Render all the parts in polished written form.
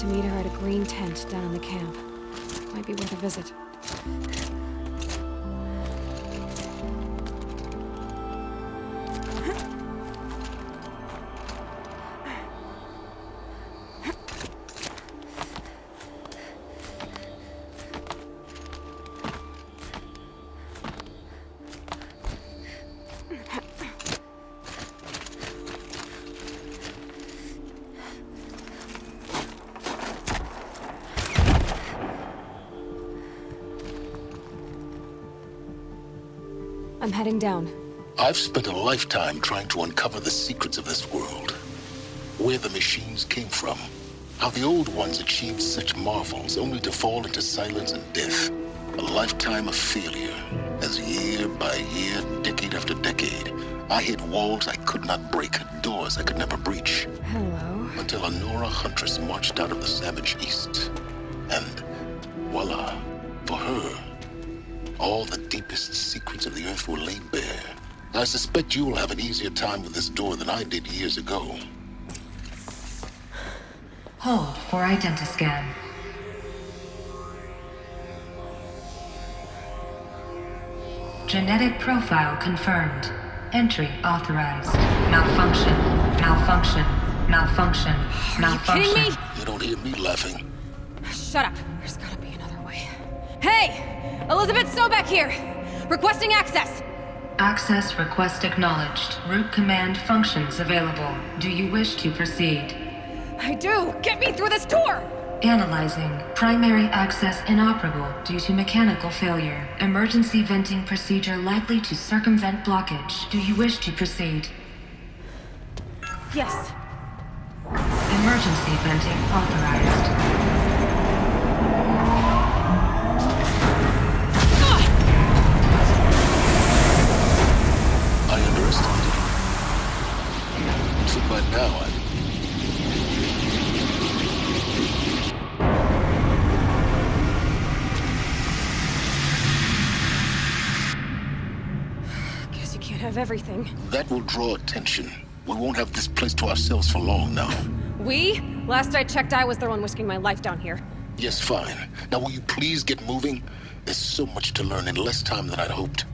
to meet her at a green tent down in the camp. Might be worth a visit. I'm heading down. I've spent a lifetime trying to uncover the secrets of this world. Where the machines came from. How the old ones achieved such marvels only to fall into silence and death. A lifetime of failure, as year by year, decade after decade, I hit walls I could not break, doors I could never breach. Hello. Until a Nora huntress marched out of the savage east. And voila, for her, all the deepest secrets of the Earth were laid bare. I suspect you'll have an easier time with this door than I did years ago. Hold for identiscan. Genetic profile confirmed. Entry authorized. Malfunction. Malfunction. Malfunction. Malfunction. Are you kidding me? You don't hear me laughing. Shut up. There's gotta be another way. Hey! Elizabeth Sobek here! Requesting access! Access request acknowledged. Root command functions available. Do you wish to proceed? I do! Get me through this door! Analyzing. Primary access inoperable due to mechanical failure. Emergency venting procedure likely to circumvent blockage. Do you wish to proceed? Yes. Emergency venting authorized. I underestimated. So by now Guess you can't have everything. that will draw attention. We won't have this place to ourselves for long now. We? Last I checked, I was the one risking my life down here. Yes, fine. Now will you please get moving? There's so much to learn in less time than I'd hoped.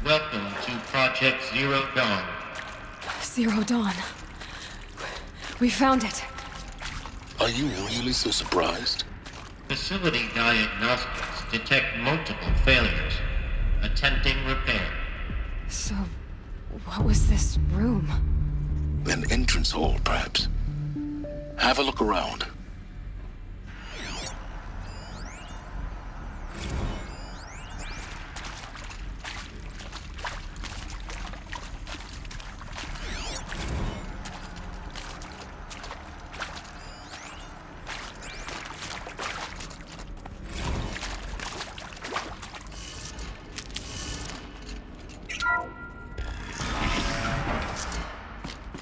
Welcome to Project Zero Dawn. Zero Dawn. We found it. Are you really so surprised? Facility diagnostics detect multiple failures. Attempting repair. So, what was this room? An entrance hall, perhaps. Have a look around.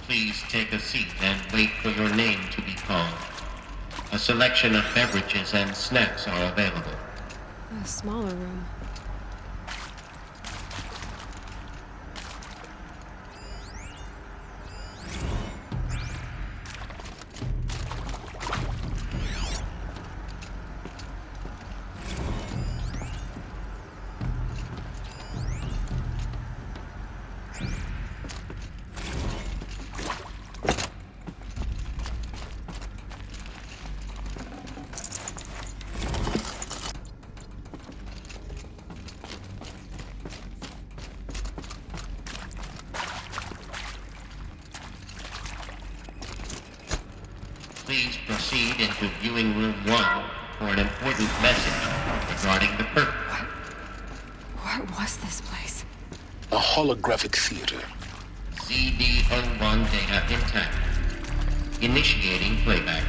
Please take a seat and wait for your name to be called. A selection of beverages and snacks are available. A smaller room. Please proceed into viewing room 1 for an important message regarding the purpose. What was this place? A holographic theater. CD01 data intact. Initiating playback.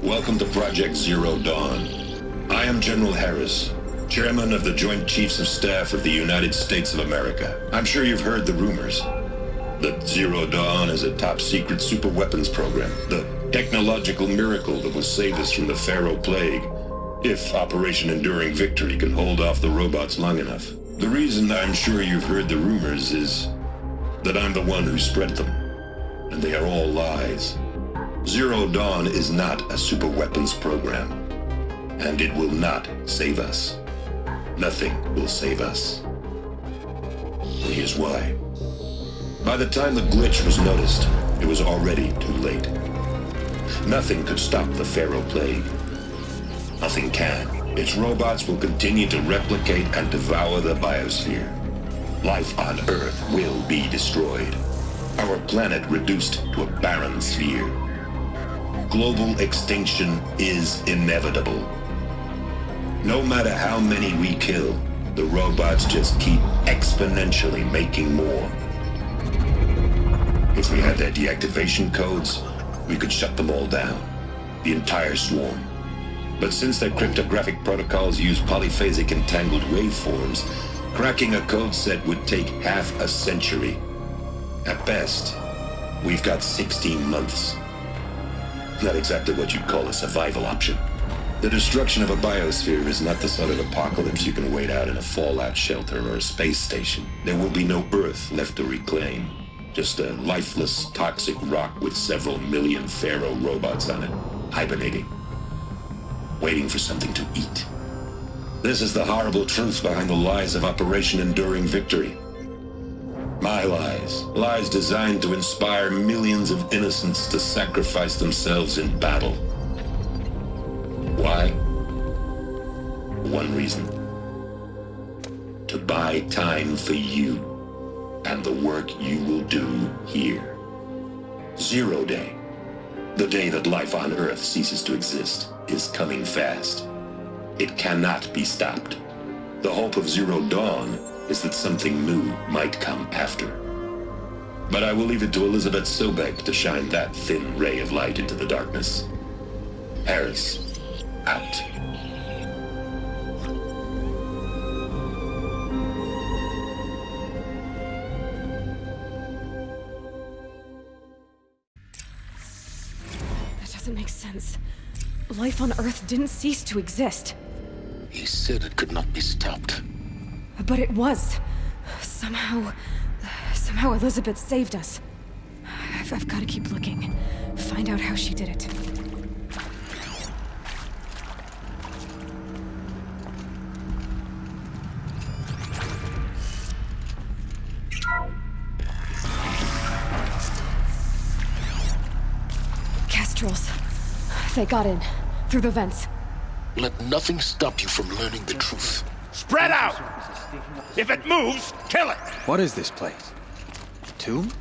Welcome to Project Zero Dawn. I am General Harris, Chairman of the Joint Chiefs of Staff of the United States of America. I'm sure you've heard the rumors that Zero Dawn is a top-secret superweapons program, the technological miracle that will save us from the Pharaoh Plague, if Operation Enduring Victory can hold off the robots long enough. The reason I'm sure you've heard the rumors is that I'm the one who spread them, and they are all lies. Zero Dawn is not a superweapons program, and it will not save us. Nothing will save us. And here's why. By the time the glitch was noticed, it was already too late. Nothing could stop the Pharaoh Plague. Nothing can. Its robots will continue to replicate and devour the biosphere. Life on Earth will be destroyed. Our planet reduced to a barren sphere. Global extinction is inevitable. No matter how many we kill, the robots just keep exponentially making more. If we had their deactivation codes, we could shut them all down, the entire swarm. But since their cryptographic protocols use polyphasic entangled waveforms, cracking a code set would take half a century. At best, we've got 16 months. Not exactly what you'd call a survival option. The destruction of a biosphere is not the sort of apocalypse you can wait out in a fallout shelter or a space station. There will be no Earth left to reclaim. Just a lifeless, toxic rock with several million Pharaoh robots on it, hibernating, waiting for something to eat. This is the horrible truth behind the lies of Operation Enduring Victory. My lies. Lies designed to inspire millions of innocents to sacrifice themselves in battle. Why? One reason. To buy time for you and the work you will do here. Zero Day, the day that life on Earth ceases to exist, is coming fast. It cannot be stopped. The hope of Zero Dawn is that something new might come after. But I will leave it to Elizabeth Sobek to shine that thin ray of light into the darkness. Harris, out. That doesn't make sense. Life on Earth didn't cease to exist. He said it could not be stopped. But it was. Somehow Elizabeth saved us. I've got to keep looking. Find out how she did it. Kestrels. They got in. Through the vents. Let nothing stop you from learning the truth. Spread out! If it moves, kill it! What is this place? A tomb?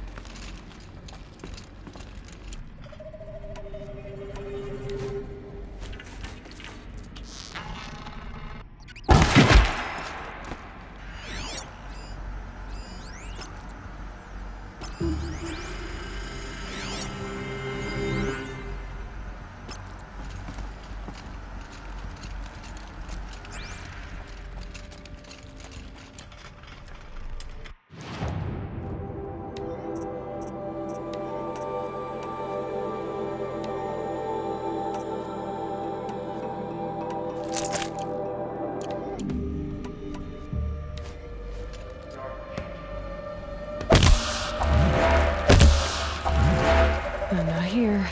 Not here.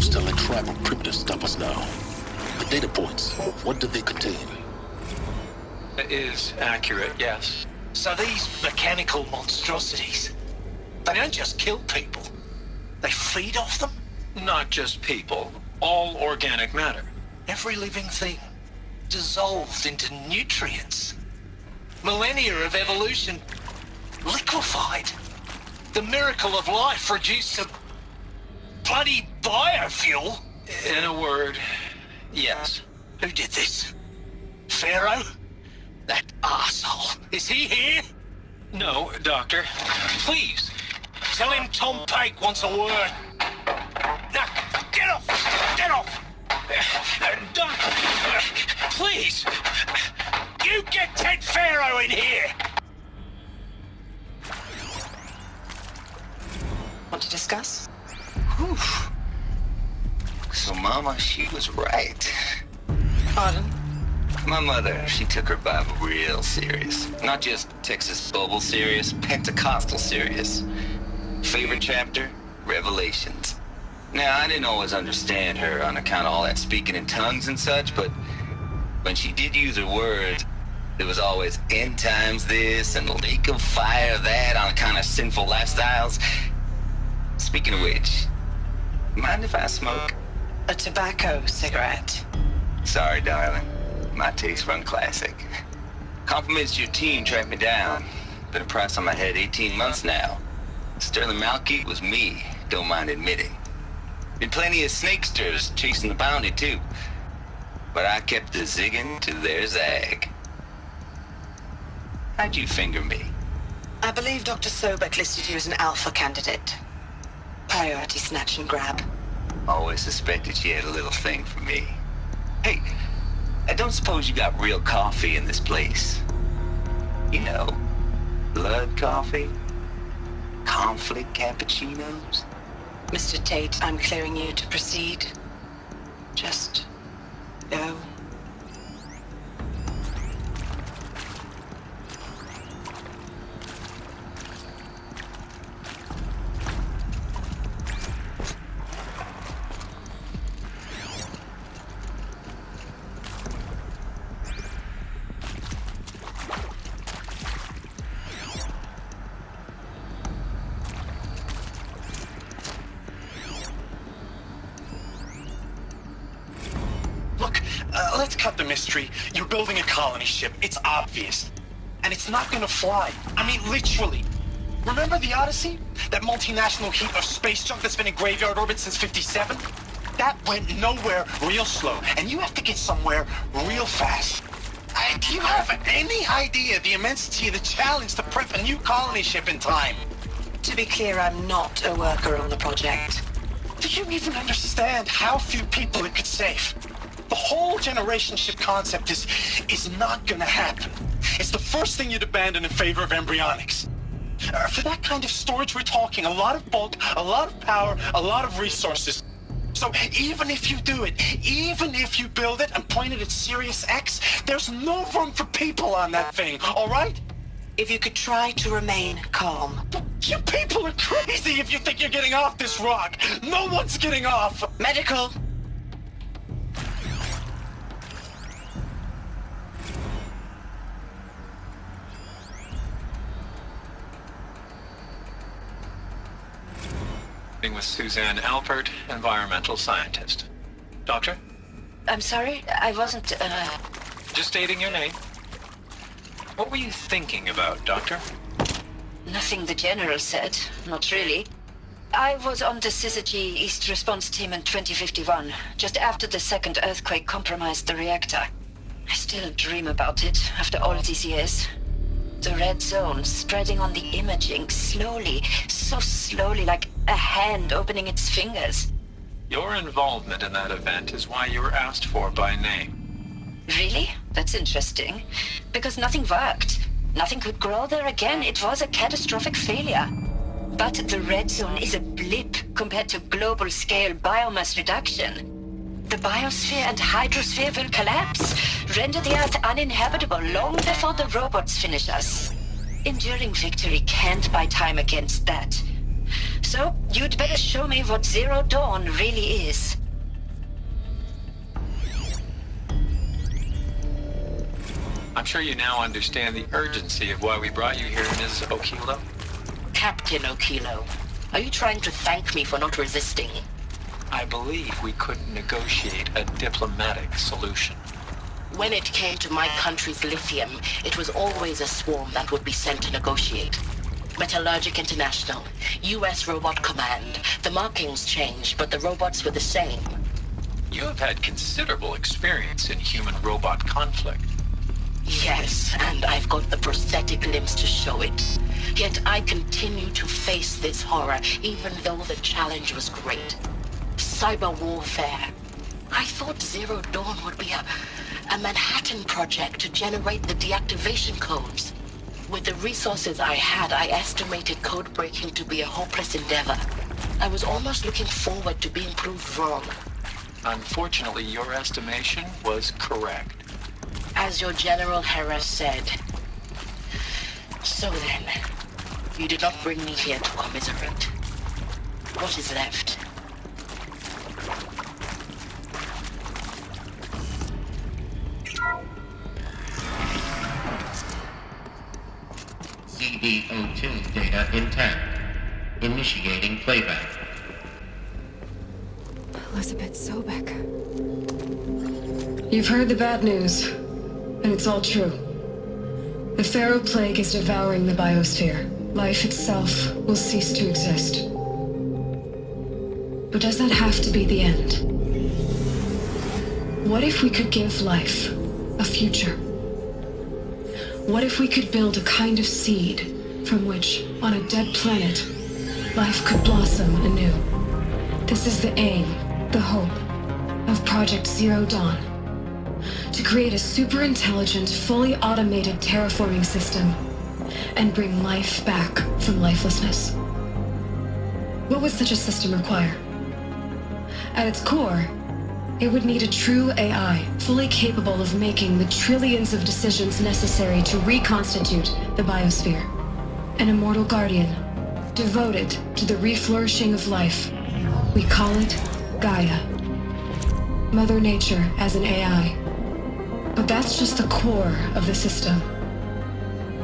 supposed to let tribal primitives stop us now. The data points, what did they contain? It is accurate, yes. So these mechanical monstrosities, they don't just kill people. They feed off them? Not just people. All organic matter. Every living thing dissolved into nutrients. Millennia of evolution liquefied. The miracle of life reduced to bloody biofuel. In a word, yes. Who did this? Pharaoh? That arsehole. Is he here? No, Doctor. Please, tell him Tom Pake wants a word. Now, get off! Get off! Doctor, please! You get Ted Pharaoh in here! Want to discuss? Whew. So Mama, she was right. Pardon? My mother, she took her Bible real serious. Not just Texas Bible serious, Pentecostal serious. Favorite chapter? Revelations. Now, I didn't always understand her on account of all that speaking in tongues and such, but when she did use her words, there was always end times this and lake of fire that on account of sinful lifestyles. Speaking of which, mind if I smoke? A tobacco cigarette. Sorry, darling. My taste run classic. Compliments to your team tracked me down. Been a price on my head 18 months now. Sterling Malky was me, don't mind admitting. Been plenty of snakesters chasing the bounty too. But I kept the zigging to their zag. How'd you finger me? I believe Dr. Sobek listed you as an alpha candidate. Priority snatch and grab. Always suspected she had a little thing for me. Hey, I don't suppose you got real coffee in this place. You know, blood coffee? Conflict cappuccinos? Mr. Tate, I'm clearing you to proceed. Just go. Let's cut the mystery. You're building a colony ship. It's obvious. And it's not gonna fly. I mean, literally. Remember the Odyssey? That multinational heap of space junk that's been in graveyard orbit since '57? That went nowhere real slow. And you have to get somewhere real fast. Do you have any idea the immensity of the challenge to prep a new colony ship in time? To be clear, I'm not a worker on the project. Do you even understand how few people it could save? The whole generation ship concept is not gonna happen. It's the first thing you'd abandon in favor of embryonics. For that kind of storage, we're talking a lot of bulk, a lot of power, a lot of resources. So even if you do it, even if you build it and point it at Sirius X, there's no room for people on that thing, all right? If you could try to remain calm. You people are crazy if you think you're getting off this rock. No one's getting off. Medical. With Suzanne Alpert, environmental scientist. Doctor? I'm sorry, I wasn't, Just stating your name. What were you thinking about, Doctor? Nothing the General said, not really. I was on the Syzygy East Response Team in 2051, just after the second earthquake compromised the reactor. I still dream about it, after all these years. The red zone spreading on the imaging, slowly, so slowly, like a hand opening its fingers. Your involvement in that event is why you were asked for by name. Really? That's interesting. Because nothing worked. Nothing could grow there again. It was a catastrophic failure. But the red zone is a blip compared to global-scale biomass reduction. The biosphere and hydrosphere will collapse, render the Earth uninhabitable long before the robots finish us. Enduring victory can't buy time against that. So, you'd better show me what Zero Dawn really is. I'm sure you now understand the urgency of why we brought you here, Ms. Okilo. Captain Okilo, are you trying to thank me for not resisting? I believe we couldn't negotiate a diplomatic solution. When it came to my country's lithium, it was always a swarm that would be sent to negotiate. Metallurgic International, U.S. Robot Command. The markings changed, but the robots were the same. You have had considerable experience in human-robot conflict. Yes, and I've got the prosthetic limbs to show it. Yet I continue to face this horror, even though the challenge was great. Cyber warfare. I thought Zero Dawn would be a Manhattan Project to generate the deactivation codes. With the resources I had, I estimated code breaking to be a hopeless endeavor. I was almost looking forward to being proved wrong. Unfortunately, your estimation was correct. As your General Harris said. So then, you did not bring me here to commiserate. What is left? CD02 data intact. Initiating playback. Elizabeth Sobek. You've heard the bad news, and it's all true. The Pharaoh Plague is devouring the biosphere. Life itself will cease to exist. But does that have to be the end? What if we could give life a future? What if we could build a kind of seed from which, on a dead planet, life could blossom anew? This is the aim, the hope, of Project Zero Dawn. To create a super-intelligent, fully automated terraforming system and bring life back from lifelessness. What would such a system require? At its core, it would need a true AI, fully capable of making the trillions of decisions necessary to reconstitute the biosphere. An immortal guardian, devoted to the reflourishing of life. We call it Gaia. Mother Nature as an AI. But that's just the core of the system.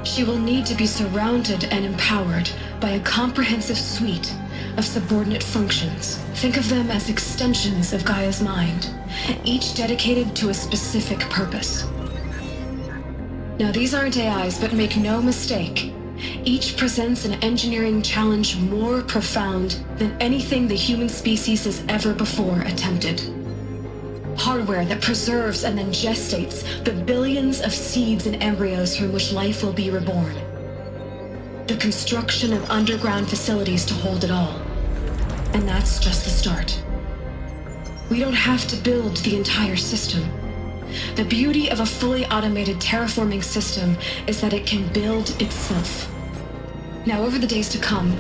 She will need to be surrounded and empowered by a comprehensive suite of subordinate functions. Think of them as extensions of Gaia's mind, each dedicated to a specific purpose. Now, these aren't AIs, but make no mistake, each presents an engineering challenge more profound than anything the human species has ever before attempted. Hardware that preserves and then gestates the billions of seeds and embryos from which life will be reborn. The construction of underground facilities to hold it all. And that's just the start. We don't have to build the entire system. The beauty of a fully automated terraforming system is that it can build itself. Now, over the days to come,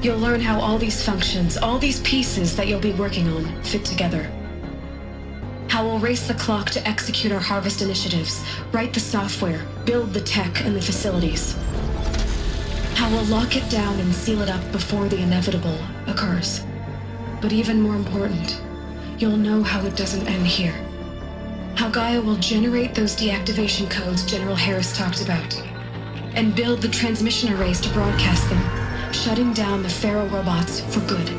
you'll learn how all these functions, all these pieces that you'll be working on, fit together. How we'll race the clock to execute our harvest initiatives, write the software, build the tech and the facilities. How we'll lock it down and seal it up before the inevitable occurs. But even more important, you'll know how it doesn't end here. How Gaia will generate those deactivation codes General Harris talked about, and build the transmission arrays to broadcast them, shutting down the Pharaoh robots for good.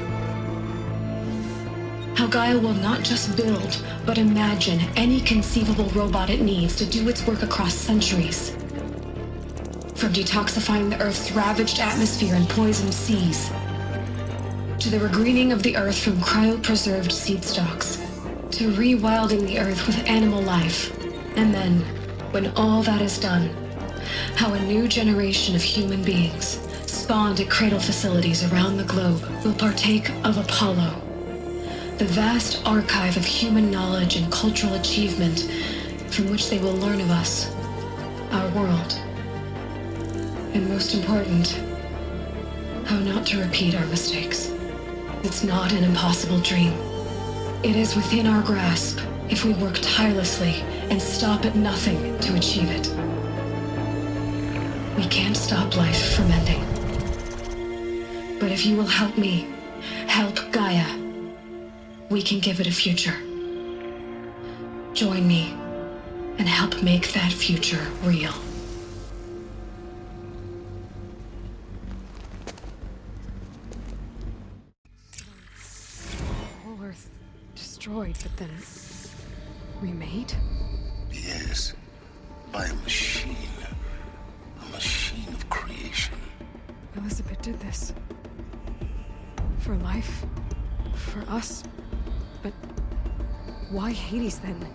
How Gaia will not just build, but imagine any conceivable robot it needs to do its work across centuries. From detoxifying the Earth's ravaged atmosphere and poisoned seas, to the regreening of the Earth from cryopreserved seed stalks, to rewilding the Earth with animal life. And then, when all that is done, how a new generation of human beings, spawned at cradle facilities around the globe, will partake of Apollo, the vast archive of human knowledge and cultural achievement from which they will learn of us, our world. And most important, how not to repeat our mistakes. It's not an impossible dream. It is within our grasp if we work tirelessly and stop at nothing to achieve it. We can't stop life from ending. But if if you will help me, help Gaia, we can give it a future. Join me and help make that future real. Whole Earth destroyed, but then remade? Yes, by a machine. A machine of creation. Elizabeth did this. For life. For us. But why Hades then?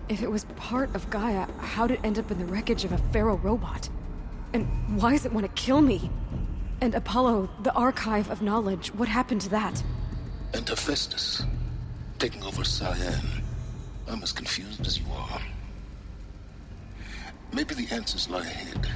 If it was part of Gaia, how'd it end up in the wreckage of a Pharaoh robot? And why does it want to kill me? And Apollo, the archive of knowledge, what happened to that? And Hephaestus, taking over Cyan. I'm as confused as you are. Maybe the answers lie ahead.